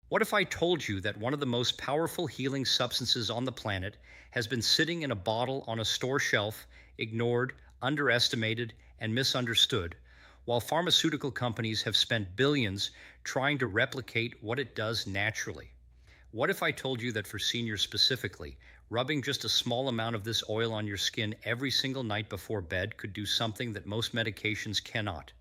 What if I told you that one of the most powerful healing substances on the planet has been sitting in a bottle on a store shelf, ignored, underestimated, and misunderstood, while pharmaceutical companies have spent billions trying to replicate what it does naturally? What if I told you that for seniors specifically, rubbing just a small amount of this oil on your skin every single night before bed could do something that most medications cannot?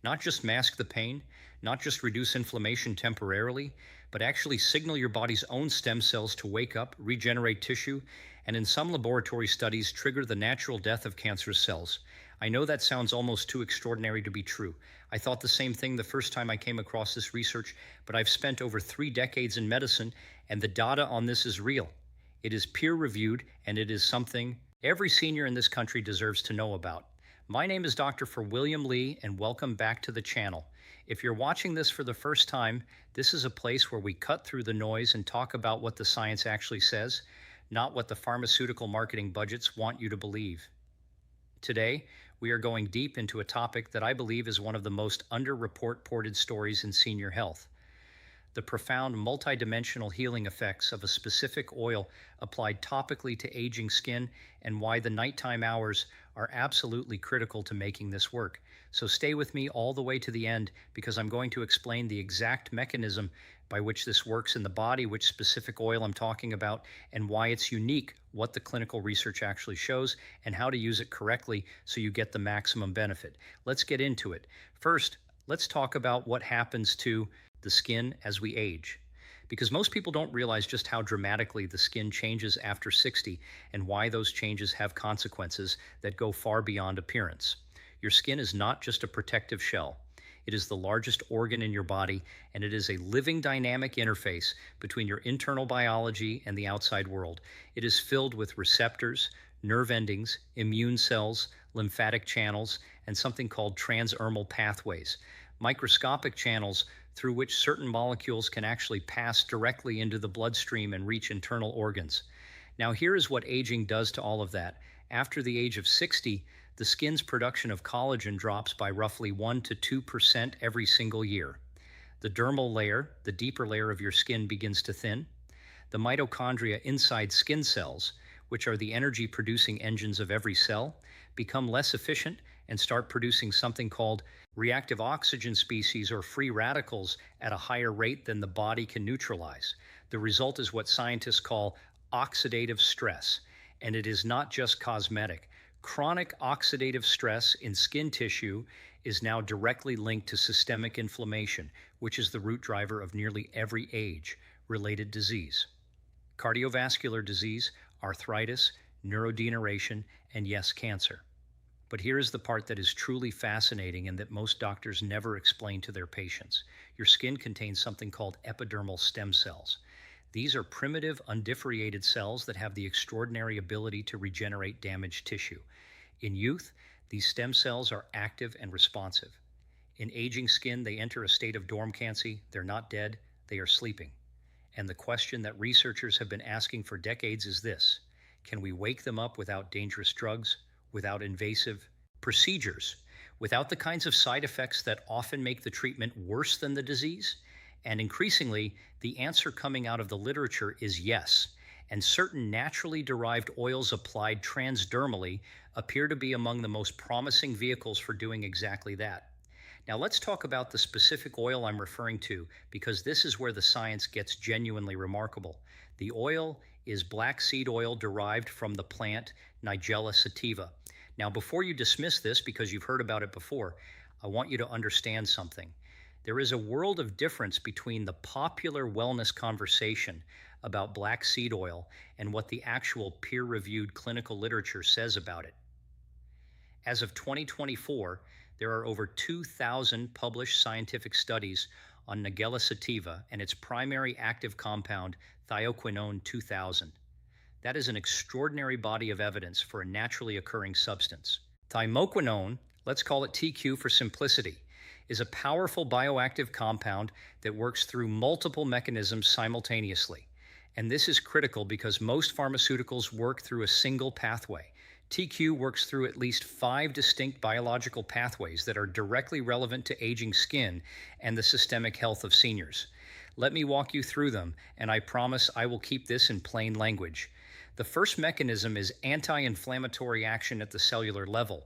Not just mask the pain, not just reduce inflammation temporarily, but actually signal your body's own stem cells to wake up, regenerate tissue, and in some laboratory studies, trigger the natural death of cancerous cells. I know that sounds almost too extraordinary to be true. I thought the same thing the first time I came across this research, but I've spent over 3 decades in medicine, and the data on this is real. It is peer-reviewed, and it is something every senior in this country deserves to know about. My name is Dr. William Lee, and welcome back to the channel. If you're watching this for the first time, this is a place where we cut through the noise and talk about what the science actually says, not what the pharmaceutical marketing budgets want you to believe. Today, we are going deep into a topic that I believe is one of the most underreported stories in senior health: the profound multidimensional healing effects of a specific oil applied topically to aging skin, and why the nighttime hours are absolutely critical to making this work. So stay with me all the way to the end, because I'm going to explain the exact mechanism by which this works in the body, which specific oil I'm talking about, and why it's unique, what the clinical research actually shows, and how to use it correctly so you get the maximum benefit. Let's get into it. First, let's talk about what happens to the skin as we age, because most people don't realize just how dramatically the skin changes after 60 and why those changes have consequences that go far beyond appearance. Your skin is not just a protective shell. It is the largest organ in your body, and it is a living dynamic interface between your internal biology and the outside world. It is filled with receptors, nerve endings, immune cells, lymphatic channels, and something called transdermal pathways, microscopic channels through which certain molecules can actually pass directly into the bloodstream and reach internal organs. Now, here is what aging does to all of that. After the age of 60, the skin's production of collagen drops by roughly 1 to 2% every single year. The dermal layer, the deeper layer of your skin, begins to thin. The mitochondria inside skin cells, which are the energy-producing engines of every cell, become less efficient and start producing something called reactive oxygen species, or free radicals, at a higher rate than the body can neutralize. The result is what scientists call oxidative stress, and it is not just cosmetic. Chronic oxidative stress in skin tissue is now directly linked to systemic inflammation, which is the root driver of nearly every age-related disease: cardiovascular disease, arthritis, neurodegeneration, and yes, cancer. But here is the part that is truly fascinating and that most doctors never explain to their patients. Your skin contains something called epidermal stem cells. These are primitive, undifferentiated cells that have the extraordinary ability to regenerate damaged tissue. In youth, these stem cells are active and responsive. In aging skin, they enter a state of dormancy. They're not dead, they are sleeping. And the question that researchers have been asking for decades is this: can we wake them up without dangerous drugs, without invasive procedures, without the kinds of side effects that often make the treatment worse than the disease? And increasingly, the answer coming out of the literature is yes. And certain naturally derived oils applied transdermally appear to be among the most promising vehicles for doing exactly that. Now let's talk about the specific oil I'm referring to, because this is where the science gets genuinely remarkable. The oil is black seed oil derived from the plant Nigella sativa. Now, before you dismiss this because you've heard about it before, I want you to understand something. There is a world of difference between the popular wellness conversation about black seed oil and what the actual peer-reviewed clinical literature says about it. As of 2024, there are over 2,000 published scientific studies on Nigella sativa and its primary active compound, thioquinone 2000. That is an extraordinary body of evidence for a naturally occurring substance. Thymoquinone, let's call it TQ for simplicity, is a powerful bioactive compound that works through multiple mechanisms simultaneously. And this is critical because most pharmaceuticals work through a single pathway. TQ works through at least 5 distinct biological pathways that are directly relevant to aging skin and the systemic health of seniors. Let me walk you through them, and I promise I will keep this in plain language. The first mechanism is anti-inflammatory action at the cellular level.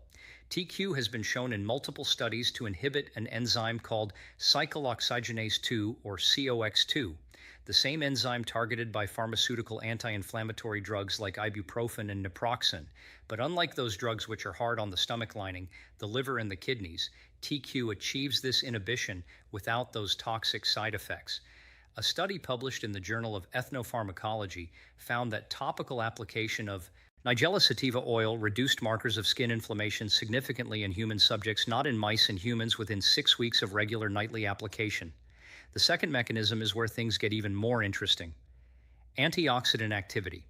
TQ has been shown in multiple studies to inhibit an enzyme called cyclooxygenase 2, or COX2, the same enzyme targeted by pharmaceutical anti-inflammatory drugs like ibuprofen and naproxen. But unlike those drugs which are hard on the stomach lining, the liver, and the kidneys, TQ achieves this inhibition without those toxic side effects. A study published in the Journal of Ethnopharmacology found that topical application of Nigella sativa oil reduced markers of skin inflammation significantly in human subjects, not in mice and humans, within 6 weeks of regular nightly application. The second mechanism is where things get even more interesting. Antioxidant activity.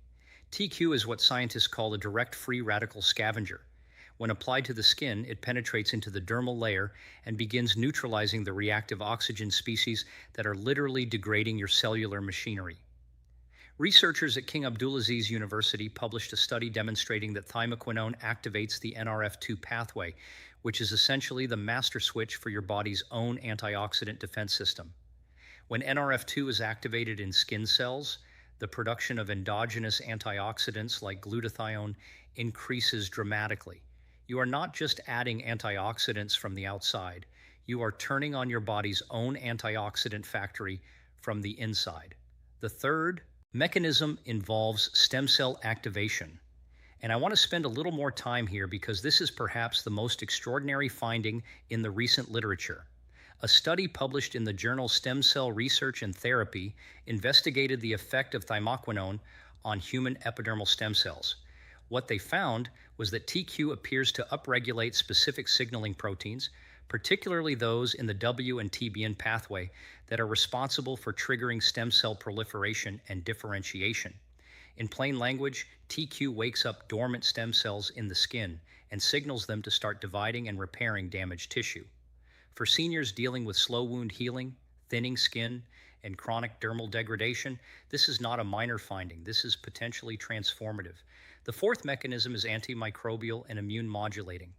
TQ is what scientists call a direct free radical scavenger. When applied to the skin, it penetrates into the dermal layer and begins neutralizing the reactive oxygen species that are literally degrading your cellular machinery. Researchers at King Abdulaziz University published a study demonstrating that thymoquinone activates the NRF2 pathway, which is essentially the master switch for your body's own antioxidant defense system. When NRF2 is activated in skin cells, the production of endogenous antioxidants like glutathione increases dramatically. You are not just adding antioxidants from the outside, you are turning on your body's own antioxidant factory from the inside. The third mechanism involves stem cell activation. And I want to spend a little more time here because this is perhaps the most extraordinary finding in the recent literature. A study published in the journal Stem Cell Research and Therapy investigated the effect of thymoquinone on human epidermal stem cells. What they found was that TQ appears to upregulate specific signaling proteins, particularly those in the W and TBN pathway that are responsible for triggering stem cell proliferation and differentiation. In plain language, TQ wakes up dormant stem cells in the skin and signals them to start dividing and repairing damaged tissue. For seniors dealing with slow wound healing, thinning skin, and chronic dermal degradation, this is not a minor finding. This is potentially transformative. The fourth mechanism is antimicrobial and immune modulating.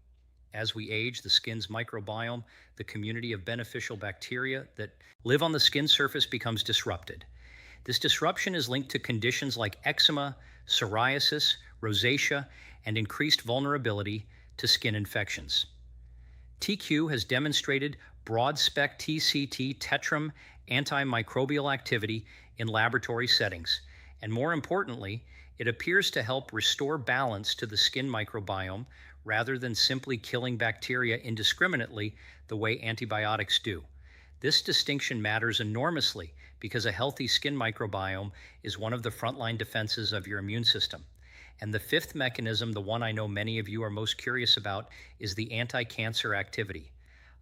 As we age, the skin's microbiome, the community of beneficial bacteria that live on the skin surface, becomes disrupted. This disruption is linked to conditions like eczema, psoriasis, rosacea, and increased vulnerability to skin infections. TQ has demonstrated broad-spec TCT tetram antimicrobial activity in laboratory settings, and more importantly, it appears to help restore balance to the skin microbiome rather than simply killing bacteria indiscriminately the way antibiotics do. This distinction matters enormously because a healthy skin microbiome is one of the frontline defenses of your immune system. And the fifth mechanism, the one I know many of you are most curious about, is the anti-cancer activity.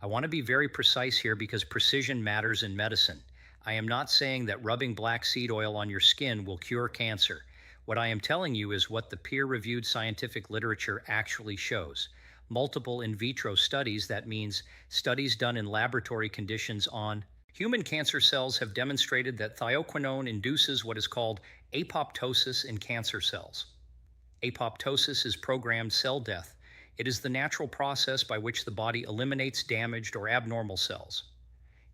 I want to be very precise here because precision matters in medicine. I am not saying that rubbing black seed oil on your skin will cure cancer. What I am telling you is what the peer-reviewed scientific literature actually shows. Multiple in vitro studies, that means studies done in laboratory conditions on human cancer cells, have demonstrated that thymoquinone induces what is called apoptosis in cancer cells. Apoptosis is programmed cell death. It is the natural process by which the body eliminates damaged or abnormal cells.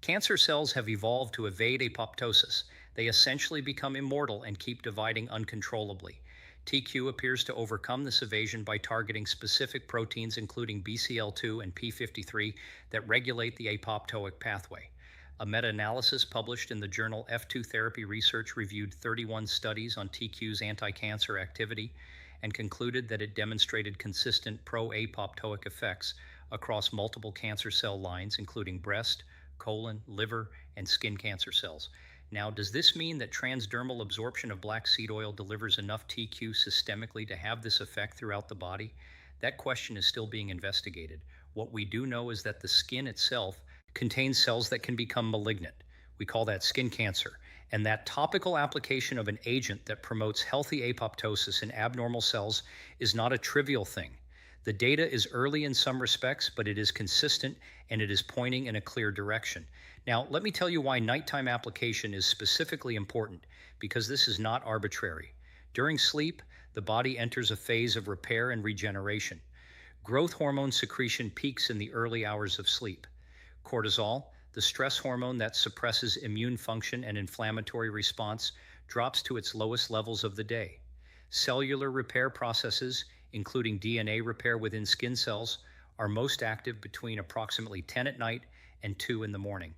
Cancer cells have evolved to evade apoptosis. They essentially become immortal and keep dividing uncontrollably. TQ appears to overcome this evasion by targeting specific proteins, including BCL2 and P53, that regulate the apoptotic pathway. A meta-analysis published in the journal F2 Therapy Research reviewed 31 studies on TQ's anti-cancer activity and concluded that it demonstrated consistent pro-apoptotic effects across multiple cancer cell lines, including breast, colon, liver, and skin cancer cells. Now, does this mean that transdermal absorption of black seed oil delivers enough TQ systemically to have this effect throughout the body? That question is still being investigated. What we do know is that the skin itself contains cells that can become malignant. We call that skin cancer. And that topical application of an agent that promotes healthy apoptosis in abnormal cells is not a trivial thing. The data is early in some respects, but it is consistent and it is pointing in a clear direction. Now, let me tell you why nighttime application is specifically important, because this is not arbitrary. During sleep, the body enters a phase of repair and regeneration. Growth hormone secretion peaks in the early hours of sleep. Cortisol, The stress hormone that suppresses immune function and inflammatory response drops to its lowest levels of the day. Cellular repair processes, including DNA repair within skin cells, are most active between approximately 10 at night and 2 in the morning.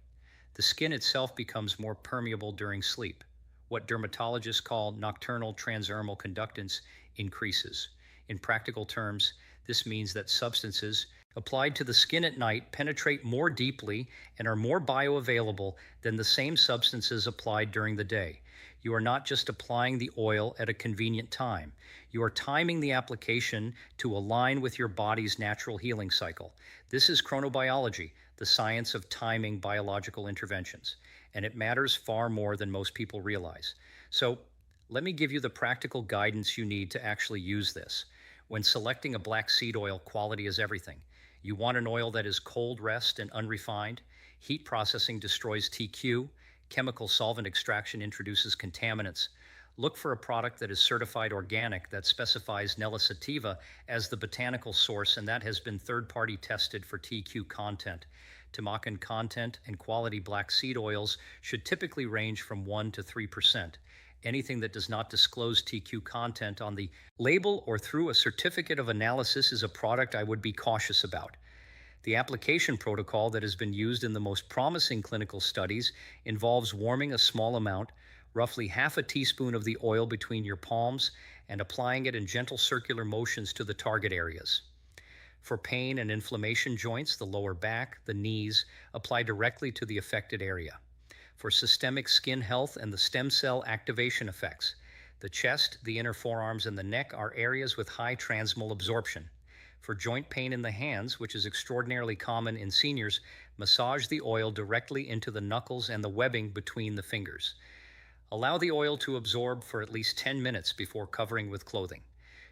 The skin itself becomes more permeable during sleep. What dermatologists call nocturnal transdermal conductance increases. In practical terms, this means that substances applied to the skin at night penetrate more deeply and are more bioavailable than the same substances applied during the day. You are not just applying the oil at a convenient time. You are timing the application to align with your body's natural healing cycle. This is chronobiology, the science of timing biological interventions, and it matters far more than most people realize. So, let me give you the practical guidance you need to actually use this. When selecting a black seed oil, quality is everything. You want an oil that is cold rest and unrefined. Heat processing destroys TQ. Chemical solvent extraction introduces contaminants. Look for a product that is certified organic that specifies Nella sativa as the botanical source, and that has been third-party tested for TQ content. Tamacan content and quality black seed oils should typically range from 1 to 3%. Anything that does not disclose TQ content on the label or through a certificate of analysis is a product I would be cautious about. The application protocol that has been used in the most promising clinical studies involves warming a small amount, roughly half a teaspoon of the oil between your palms, and applying it in gentle circular motions to the target areas. For pain and inflammation joints, the lower back, the knees, apply directly to the affected area. For systemic skin health and the stem cell activation effects, the chest, the inner forearms, and the neck are areas with high transmal absorption. For joint pain in the hands, which is extraordinarily common in seniors, massage the oil directly into the knuckles and the webbing between the fingers. Allow the oil to absorb for at least 10 minutes before covering with clothing.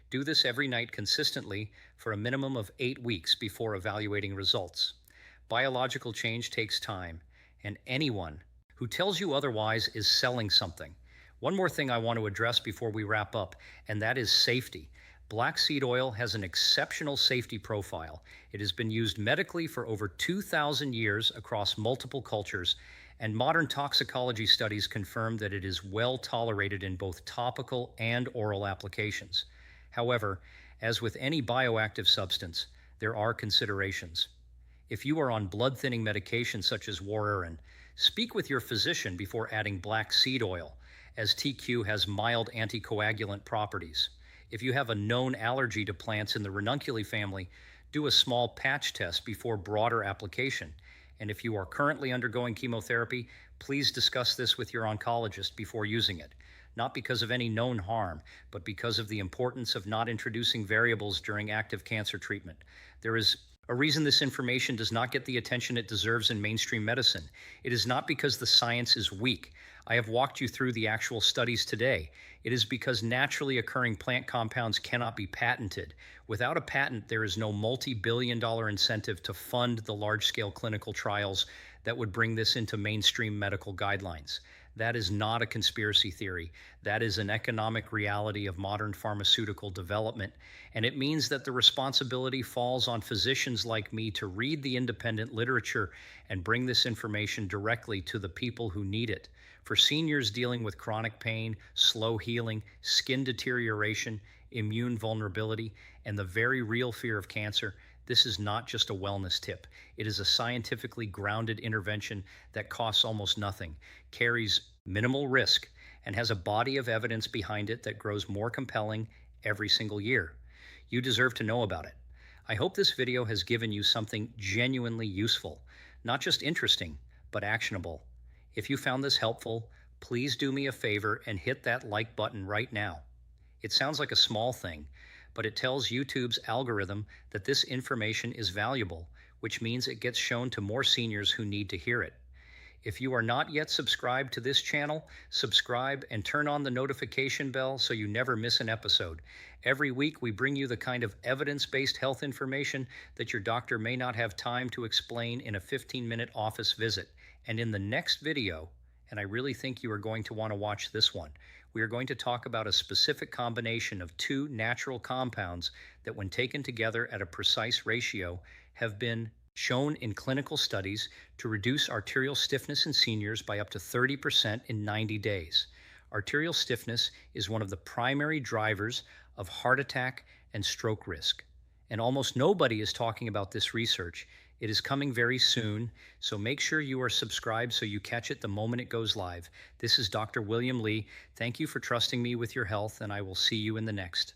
Do this every night consistently for a minimum of 8 weeks before evaluating results. Biological change takes time, and anyone who tells you otherwise is selling something. One more thing I want to address before we wrap up, and that is safety. Black seed oil has an exceptional safety profile. It has been used medically for over 2,000 years across multiple cultures, and modern toxicology studies confirm that it is well tolerated in both topical and oral applications. However, as with any bioactive substance, there are considerations. If you are on blood-thinning medication such as Warfarin, speak with your physician before adding black seed oil, as TQ has mild anticoagulant properties. If you have a known allergy to plants in the ranunculus family, do a small patch test before broader application. And if you are currently undergoing chemotherapy, please discuss this with your oncologist before using it. Not because of any known harm, but because of the importance of not introducing variables during active cancer treatment. There is a reason this information does not get the attention it deserves in mainstream medicine. It is not because the science is weak. I have walked you through the actual studies today. It is because naturally occurring plant compounds cannot be patented. Without a patent, there is no multi-billion-dollar incentive to fund the large-scale clinical trials that would bring this into mainstream medical guidelines. That is not a conspiracy theory. That is an economic reality of modern pharmaceutical development, and it means that the responsibility falls on physicians like me to read the independent literature and bring this information directly to the people who need it. For seniors dealing with chronic pain, slow healing, skin deterioration, immune vulnerability, and the very real fear of cancer, this is not just a wellness tip. It is a scientifically grounded intervention that costs almost nothing, carries minimal risk, and has a body of evidence behind it that grows more compelling every single year. You deserve to know about it. I hope this video has given you something genuinely useful, not just interesting, but actionable. If you found this helpful, please do me a favor and hit that like button right now. It sounds like a small thing, but it tells YouTube's algorithm that this information is valuable, which means it gets shown to more seniors who need to hear it. If you are not yet subscribed to this channel, subscribe and turn on the notification bell so you never miss an episode. Every week we bring you the kind of evidence-based health information that your doctor may not have time to explain in a 15-minute office visit. And in the next video, and I really think you are going to want to watch this one, we are going to talk about a specific combination of two natural compounds that, when taken together at a precise ratio, have been shown in clinical studies to reduce arterial stiffness in seniors by up to 30% in 90 days. Arterial stiffness is one of the primary drivers of heart attack and stroke risk. And almost nobody is talking about this research. It is coming very soon, so make sure you are subscribed so you catch it the moment it goes live. This is Dr. William Lee. Thank you for trusting me with your health, and I will see you in the next.